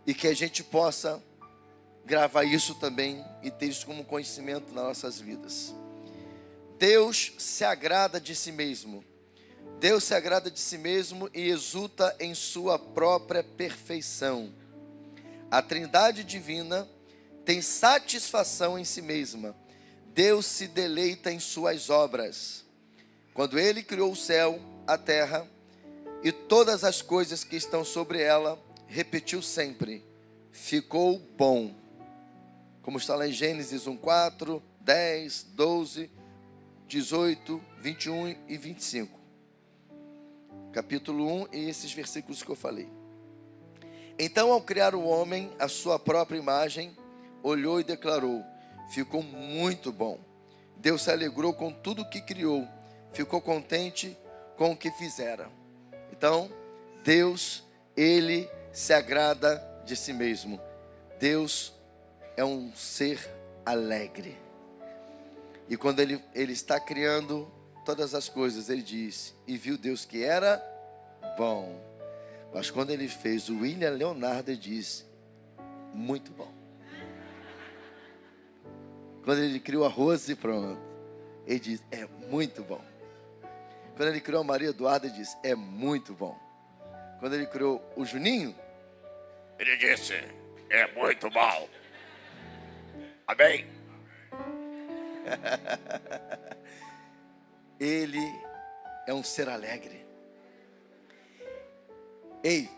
e que a gente possa gravar isso também e ter isso como conhecimento nas nossas vidas. Deus se agrada de si mesmo. Deus se agrada de si mesmo e exulta em sua própria perfeição. A Trindade divina tem satisfação em si mesma. Deus se deleita em suas obras. Quando Ele criou o céu, a terra e todas as coisas que estão sobre ela, repetiu sempre: ficou bom. Como está lá em Gênesis 1:4, 10, 12, 18, 21 e 25. Capítulo 1 e esses versículos que eu falei. Então, ao criar o homem, a sua própria imagem, olhou e declarou: ficou muito bom. Deus se alegrou com tudo o que criou, ficou contente com o que fizera. Então, Deus, Ele se agrada de si mesmo. Deus é um ser alegre. E quando Ele está criando todas as coisas, Ele diz: e viu Deus que era bom. Mas quando Ele fez o William Leonardo, Ele diz: muito bom. Quando Ele criou a Rose, pronto, Ele diz: é muito bom. Quando Ele criou a Maria Eduarda, Ele diz: é muito bom. Quando Ele criou o Juninho, Ele disse: é muito bom. Amém? Ele é um ser alegre. Ei,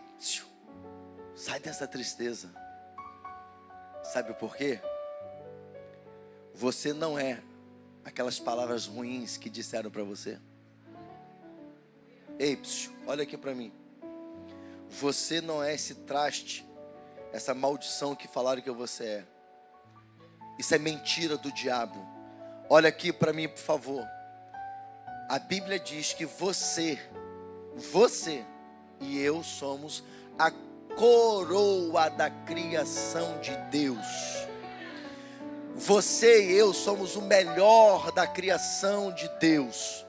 sai dessa tristeza. Sabe por quê? Você não é aquelas palavras ruins que disseram para você. Ei, olha aqui para mim. Você não é esse traste, essa maldição que falaram que você é. Isso é mentira do diabo. Olha aqui para mim, por favor. A Bíblia diz que você e eu somos a coroa da criação de Deus. Você e eu somos o melhor da criação de Deus.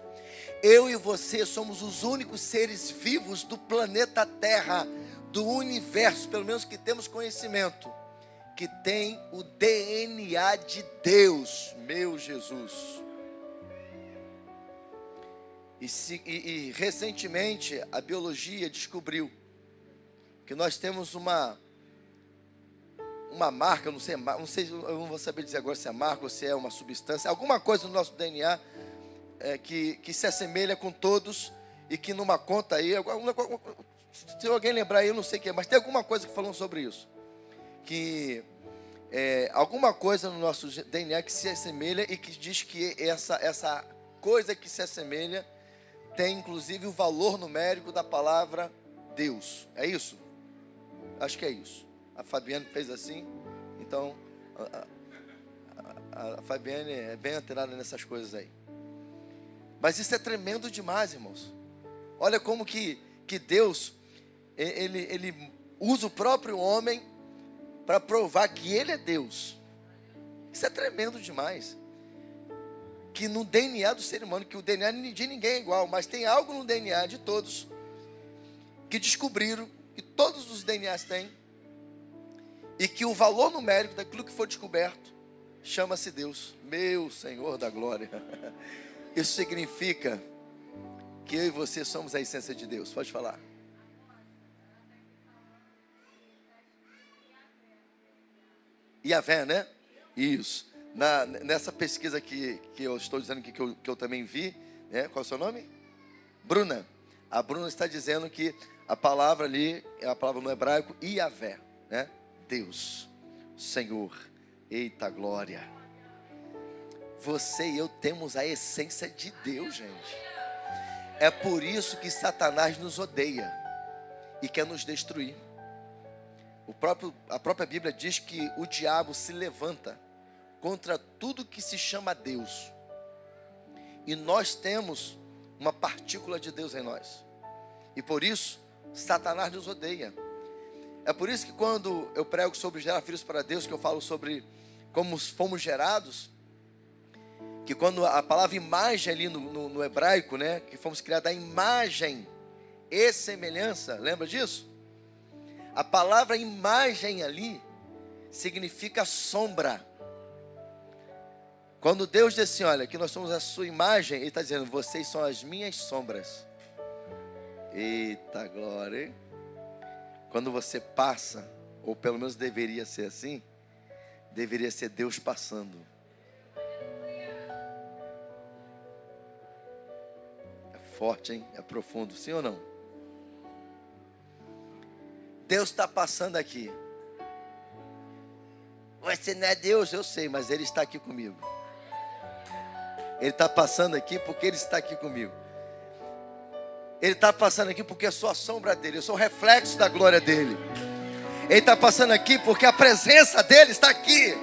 Eu e você somos os únicos seres vivos do planeta Terra, do universo, pelo menos que temos conhecimento, que tem o DNA de Deus, meu Jesus. E recentemente a biologia descobriu que nós temos uma marca, eu não sei, eu não vou saber dizer agora se é marca ou se é uma substância, alguma coisa no nosso DNA que se assemelha com todos e que numa conta aí, se alguém lembrar aí, eu não sei o que é, mas tem alguma coisa que falou sobre isso. Que alguma coisa no nosso DNA que se assemelha e que diz que essa coisa que se assemelha tem inclusive o valor numérico da palavra Deus. É isso? Acho que é isso. A Fabiane fez assim. Então a Fabiane é bem antenada nessas coisas aí. Mas isso é tremendo demais, irmãos. Olha como que Deus ele usa o próprio homem para provar que Ele é Deus. Isso é tremendo demais. Que no DNA do ser humano, que o DNA de ninguém é igual, mas tem algo no DNA de todos que descobriram, que todos os DNAs têm, e que o valor numérico daquilo que foi descoberto chama-se Deus, meu Senhor da glória. Isso significa que eu e você somos a essência de Deus. Pode falar. Yahvé, né? Isso. Nessa pesquisa que eu estou dizendo que eu também vi, né? Qual é o seu nome? Bruna. A Bruna está dizendo que a palavra ali é a palavra no hebraico Yahvé, né? Deus, Senhor. Eita glória. Você e eu temos a essência de Deus, gente. É por isso que Satanás nos odeia e quer nos destruir. A própria Bíblia diz que o diabo se levanta contra tudo que se chama Deus. E nós temos uma partícula de Deus em nós. E por isso, Satanás nos odeia. É por isso que quando eu prego sobre gerar filhos para Deus, que eu falo sobre como fomos gerados, que quando a palavra imagem ali no hebraico, né, que fomos criados à imagem e semelhança, lembra disso? A palavra imagem ali significa sombra. Quando Deus diz assim, olha, que nós somos a sua imagem, Ele está dizendo, vocês são as minhas sombras. Eita glória, hein? Quando você passa, ou pelo menos deveria ser assim, deveria ser Deus passando. É forte, hein? É profundo, sim ou não? Deus está passando aqui. Você não é Deus, eu sei, mas Ele está aqui comigo. Ele está passando aqui porque Ele está aqui comigo. Ele está passando aqui porque eu sou a sombra dEle, eu sou o reflexo da glória dEle. Ele está passando aqui porque a presença dEle está aqui.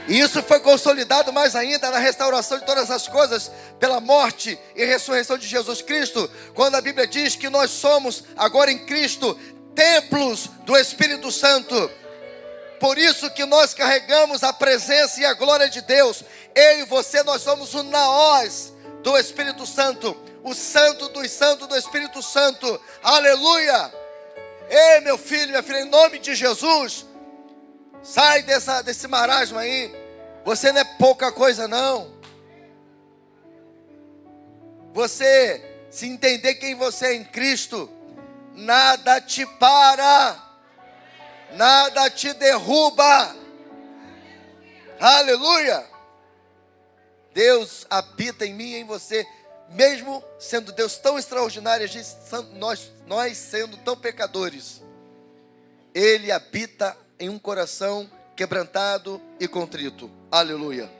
E isso foi consolidado mais ainda na restauração de todas as coisas, pela morte e ressurreição de Jesus Cristo, quando a Bíblia diz que nós somos, agora em Cristo, templos do Espírito Santo. Por isso que nós carregamos a presença e a glória de Deus. Eu e você, nós somos o naós do Espírito Santo, o santo dos santos do Espírito Santo. Aleluia! Ei, meu filho, minha filha, em nome de Jesus, sai desse marasmo aí. Você não é pouca coisa não. Você, se entender quem você é em Cristo, nada te para, nada te derruba. Aleluia! Deus habita em mim e em você, mesmo sendo Deus tão extraordinário, nós sendo tão pecadores. Ele habita em um coração quebrantado e contrito. Aleluia!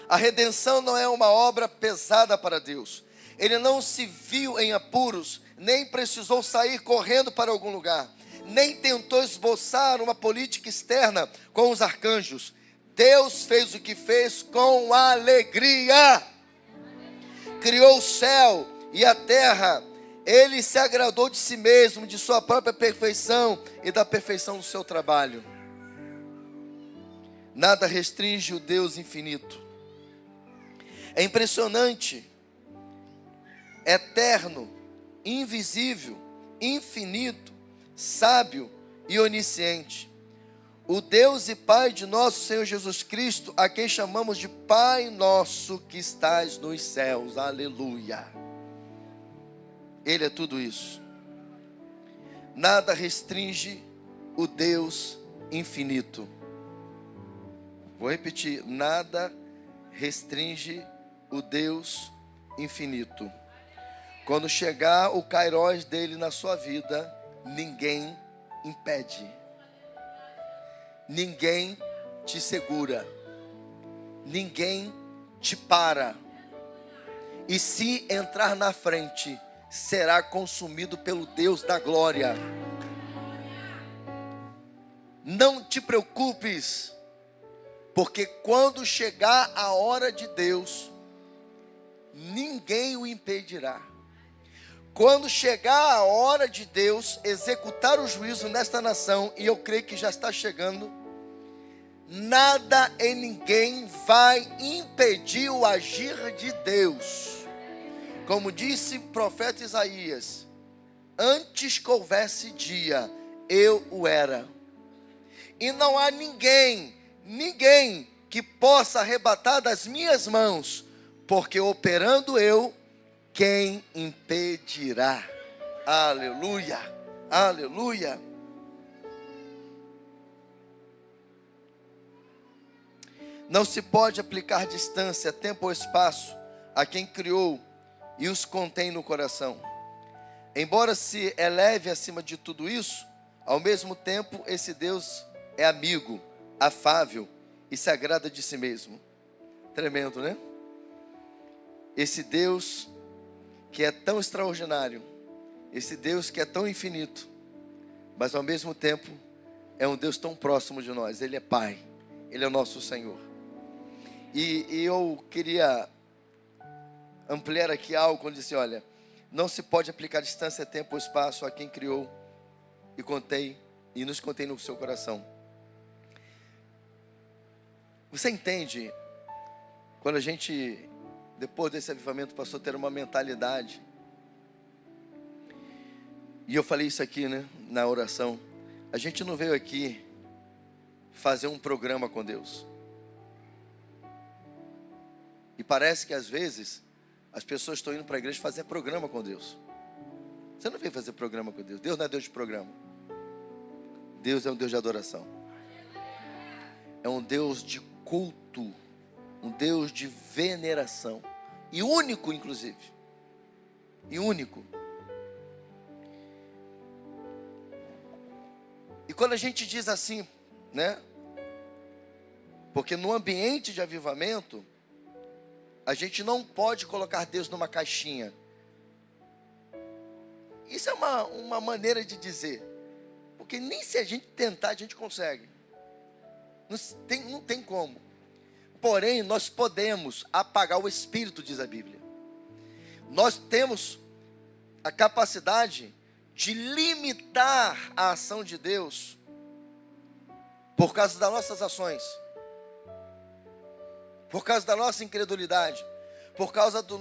A redenção não é uma obra pesada para Deus. Ele não se viu em apuros, nem precisou sair correndo para algum lugar, nem tentou esboçar uma política externa com os arcanjos. Deus fez o que fez com alegria. Criou o céu e a terra. Ele se agradou de si mesmo, de sua própria perfeição e da perfeição do seu trabalho. Nada restringe o Deus infinito. É impressionante, eterno, invisível, infinito, sábio e onisciente. O Deus e Pai de nosso Senhor Jesus Cristo, a quem chamamos de Pai nosso que estás nos céus. Aleluia! Ele é tudo isso. Nada restringe o Deus infinito. Vou repetir, nada restringe o Deus infinito. Quando chegar o kairós dele na sua vida, ninguém impede. Ninguém te segura. Ninguém te para. E se entrar na frente, será consumido pelo Deus da glória. Não te preocupes, porque quando chegar a hora de Deus, ninguém o impedirá. Quando chegar a hora de Deus executar o juízo nesta nação, e eu creio que já está chegando, nada e ninguém vai impedir o agir de Deus. Como disse o profeta Isaías, antes que houvesse dia, eu o era. E não há ninguém que possa arrebatar das minhas mãos, porque operando eu, quem impedirá? Aleluia, aleluia. Não se pode aplicar distância, tempo ou espaço a quem criou e os contém no coração. Embora se eleve acima de tudo isso, ao mesmo tempo esse Deus é amigo, afável e se agrada de si mesmo. Tremendo, né? Esse Deus que é tão extraordinário, esse Deus que é tão infinito, mas ao mesmo tempo é um Deus tão próximo de nós. Ele é Pai, Ele é o nosso Senhor. E eu queria ampliar aqui algo quando disse, olha, não se pode aplicar distância, tempo ou espaço a quem criou e nos contém no seu coração. Você entende, quando a gente, depois desse avivamento, passou a ter uma mentalidade, e eu falei isso aqui, né, na oração, a gente não veio aqui fazer um programa com Deus. E parece que às vezes as pessoas estão indo para a igreja fazer programa com Deus. Você não veio fazer programa com Deus. Deus não é Deus de programa. Deus é um Deus de adoração. É um Deus de culto. Um Deus de veneração. E único, inclusive. E único. E quando a gente diz assim, né? Porque no ambiente de avivamento, a gente não pode colocar Deus numa caixinha. Isso é uma maneira de dizer. Porque nem se a gente tentar, a gente consegue. Não tem como. Porém, nós podemos apagar o Espírito, diz a Bíblia. Nós temos a capacidade de limitar a ação de Deus por causa das nossas ações, por causa da nossa incredulidade, por causa do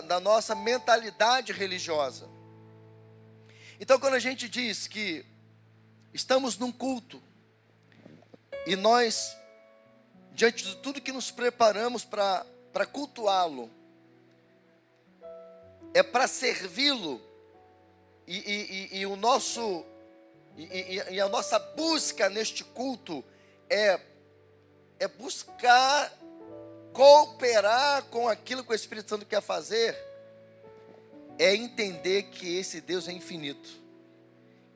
da nossa mentalidade religiosa. Então, quando a gente diz que estamos num culto e nós, diante de tudo que nos preparamos para cultuá-lo, é para servi-lo, e a nossa busca neste culto é buscar cooperar com aquilo que o Espírito Santo quer fazer, é entender que esse Deus é infinito,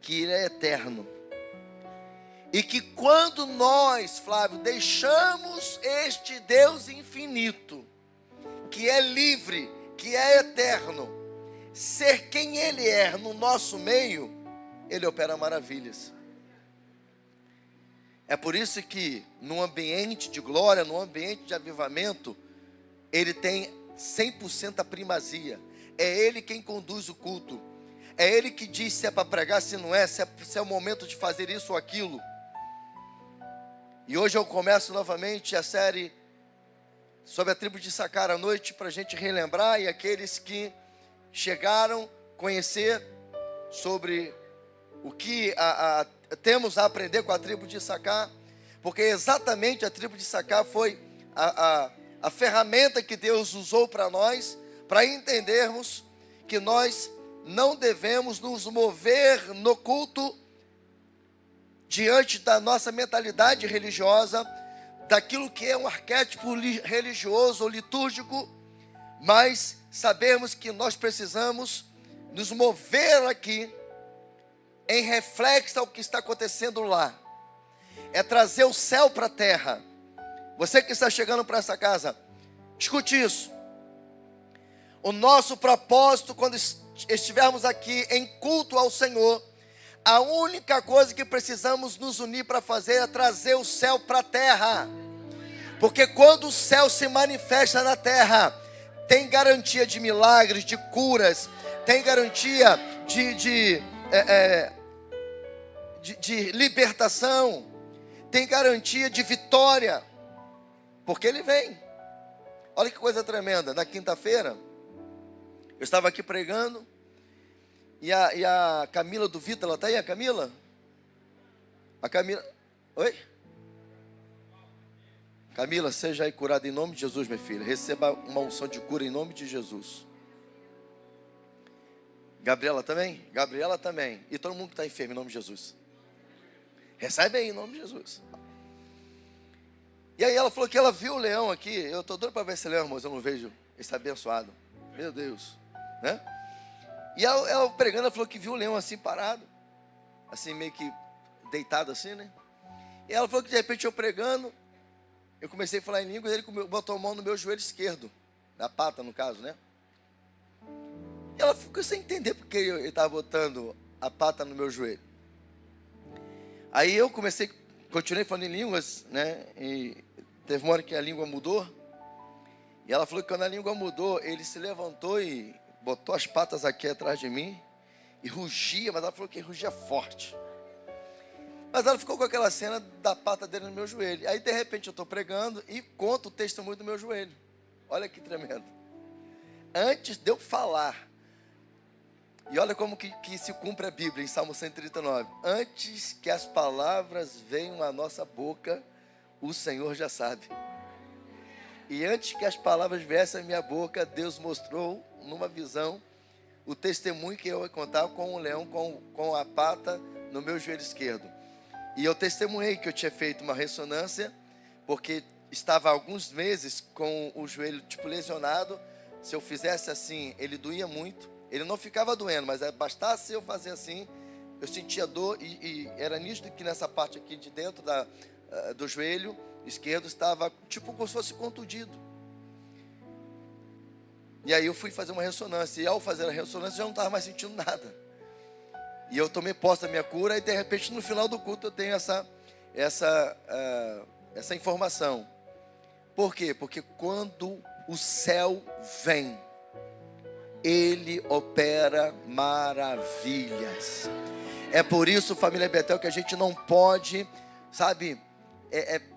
que Ele é eterno, e que quando nós, Flávio, deixamos este Deus infinito, que é livre, que é eterno, ser quem Ele é no nosso meio, Ele opera maravilhas. É por isso que num ambiente de glória, num ambiente de avivamento, Ele tem 100% a primazia. É Ele quem conduz o culto. É Ele que diz se é para pregar, se não é, se é o momento de fazer isso ou aquilo. E hoje eu começo novamente a série sobre a tribo de Issacar à noite, para a gente relembrar, e aqueles que chegaram conhecer sobre o que temos a aprender com a tribo de Issacar, porque exatamente a tribo de Issacar foi a ferramenta que Deus usou para nós, para entendermos que nós não devemos nos mover no culto diante da nossa mentalidade religiosa, daquilo que é um arquétipo religioso ou litúrgico, mas sabemos que nós precisamos nos mover aqui em reflexo ao que está acontecendo lá. É trazer o céu para a terra. Você que está chegando para essa casa, escute isso. O nosso propósito, quando estivermos aqui em culto ao Senhor, a única coisa que precisamos nos unir para fazer é trazer o céu para a terra. Porque quando o céu se manifesta na terra, tem garantia de milagres, de curas, tem garantia de libertação, tem garantia de vitória, porque Ele vem. Olha que coisa tremenda. Na quinta-feira, eu estava aqui pregando, e a Camila do Vitor, ela está aí, a Camila? A Camila, oi? Camila, seja aí curada em nome de Jesus, minha filha. Receba uma unção de cura em nome de Jesus. Gabriela também? Gabriela também. E todo mundo que está enfermo em nome de Jesus. Recebe aí em nome de Jesus. E aí ela falou que ela viu o leão aqui. Eu estou doido para ver esse leão, mas eu não vejo esse abençoado. Meu Deus, né? E ela pregando, ela falou que viu o leão assim parado, assim meio que deitado assim, né? E ela falou que de repente eu pregando, eu comecei a falar em línguas, ele botou a mão no meu joelho esquerdo, na pata no caso, né? E ela ficou sem entender porque ele estava botando a pata no meu joelho. Aí eu continuei falando em línguas, né? E teve uma hora que a língua mudou. E ela falou que quando a língua mudou, ele se levantou e botou as patas aqui atrás de mim e rugia, mas ela falou que rugia forte. Mas ela ficou com aquela cena da pata dele no meu joelho. Aí de repente eu estou pregando e conto o testemunho do meu joelho. Olha que tremendo. Antes de eu falar, e olha como que se cumpre a Bíblia em Salmo 139. Antes que as palavras venham à nossa boca, o Senhor já sabe. E antes que as palavras viessem à minha boca, Deus mostrou numa visão o testemunho que eu ia contar com o leão com a pata no meu joelho esquerdo. E eu testemunhei que eu tinha feito uma ressonância, porque estava há alguns meses com o joelho tipo lesionado. Se eu fizesse assim, ele doía muito. Ele não ficava doendo, mas bastasse eu fazer assim, eu sentia dor e era nítido que nessa parte aqui de dentro do joelho esquerdo estava tipo como se fosse contundido. E aí eu fui fazer uma ressonância, e ao fazer a ressonância eu já não estava mais sentindo nada. E eu tomei posse da minha cura, e de repente no final do culto eu tenho essa informação. Por quê? Porque quando o céu vem, Ele opera maravilhas. É por isso, família Betel, que a gente não pode,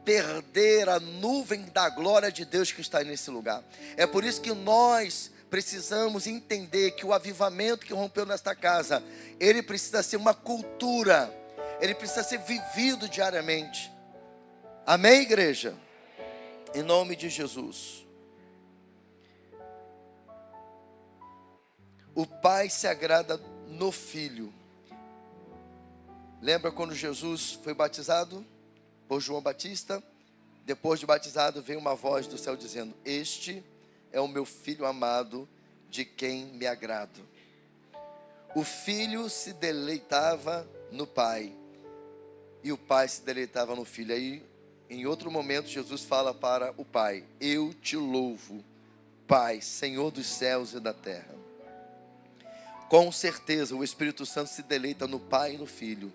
perder a nuvem da glória de Deus que está nesse lugar. É por isso que nós precisamos entender que o avivamento que rompeu nesta casa, ele precisa ser uma cultura, ele precisa ser vivido diariamente. Amém, igreja? Em nome de Jesus. O Pai se agrada no Filho. Lembra quando Jesus foi batizado por João Batista? Depois de batizado, veio uma voz do céu dizendo: este é o meu Filho amado, de quem me agrado. O Filho se deleitava no Pai, e o Pai se deleitava no Filho. Aí, em outro momento, Jesus fala para o Pai: eu te louvo, Pai, Senhor dos céus e da terra. Com certeza, o Espírito Santo se deleita no Pai e no Filho.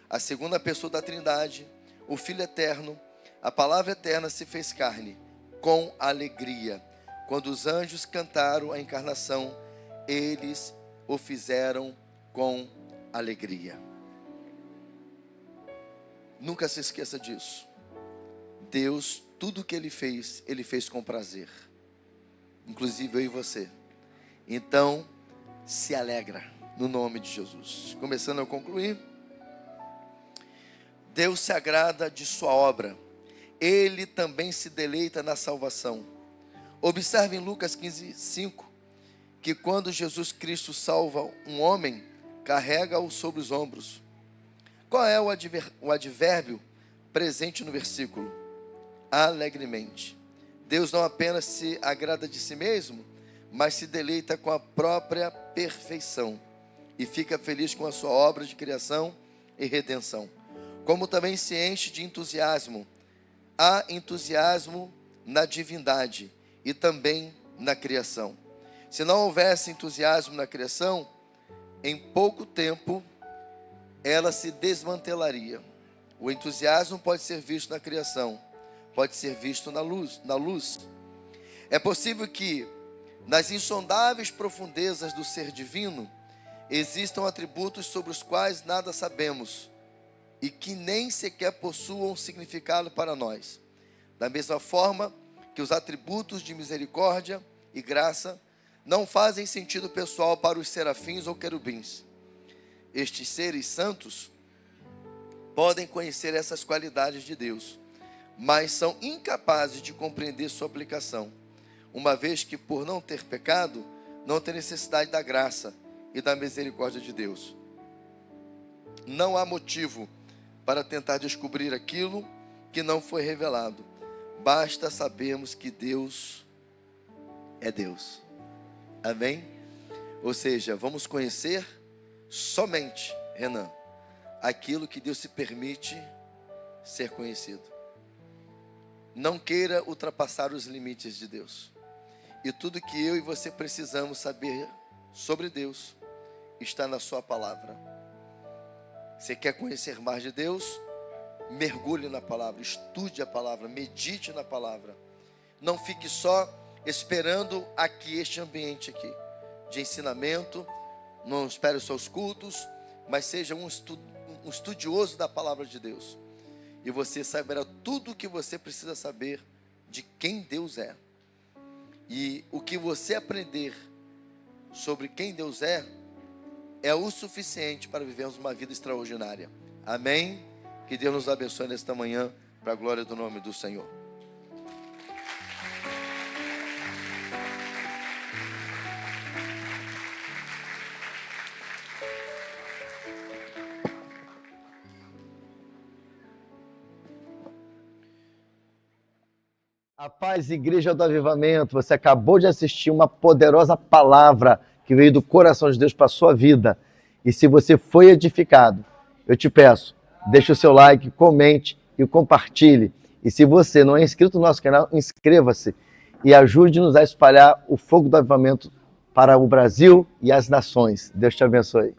A segunda pessoa da Trindade, o Filho eterno, a palavra eterna se fez carne, com alegria. Quando os anjos cantaram a encarnação, eles o fizeram com alegria. Nunca se esqueça disso. Deus, tudo que Ele fez com prazer. Inclusive eu e você. Então, se alegra no nome de Jesus. Começando a concluir. Deus se agrada de sua obra. Ele também se deleita na salvação. Observe em Lucas 15:5, que quando Jesus Cristo salva um homem, carrega-o sobre os ombros. Qual é o advérbio presente no versículo? Alegremente. Deus não apenas se agrada de si mesmo, mas se deleita com a própria perfeição e fica feliz com a sua obra de criação e redenção. Como também se enche de entusiasmo. Há entusiasmo na divindade e também na criação. Se não houvesse entusiasmo na criação, em pouco tempo ela se desmantelaria. O entusiasmo pode ser visto na criação, pode ser visto na luz. É possível que nas insondáveis profundezas do ser divino existam atributos sobre os quais nada sabemos e que nem sequer possuam significado para nós. Da mesma forma que os atributos de misericórdia e graça não fazem sentido pessoal para os serafins ou querubins. Estes seres santos podem conhecer essas qualidades de Deus, mas são incapazes de compreender sua aplicação, uma vez que, por não ter pecado, não tem necessidade da graça e da misericórdia de Deus. Não há motivo para tentar descobrir aquilo que não foi revelado. Basta sabermos que Deus é Deus. Amém? Ou seja, vamos conhecer somente, Renan, aquilo que Deus se permite ser conhecido. Não queira ultrapassar os limites de Deus. E tudo que eu e você precisamos saber sobre Deus está na sua palavra. Você quer conhecer mais de Deus? Mergulhe na palavra, estude a palavra, medite na palavra. Não fique só esperando aqui, este ambiente aqui. de ensinamento. Não espere os seus cultos, mas seja um estudioso da palavra de Deus. E você saberá tudo o que você precisa saber de quem Deus é. E o que você aprender sobre quem Deus é o suficiente para vivermos uma vida extraordinária. Amém? Que Deus nos abençoe nesta manhã, para a glória do nome do Senhor. A paz, Igreja do Avivamento, você acabou de assistir uma poderosa palavra que veio do coração de Deus para a sua vida. E se você foi edificado, eu te peço, deixe o seu like, comente e compartilhe. E se você não é inscrito no nosso canal, inscreva-se e ajude-nos a espalhar o fogo do avivamento para o Brasil e as nações. Deus te abençoe.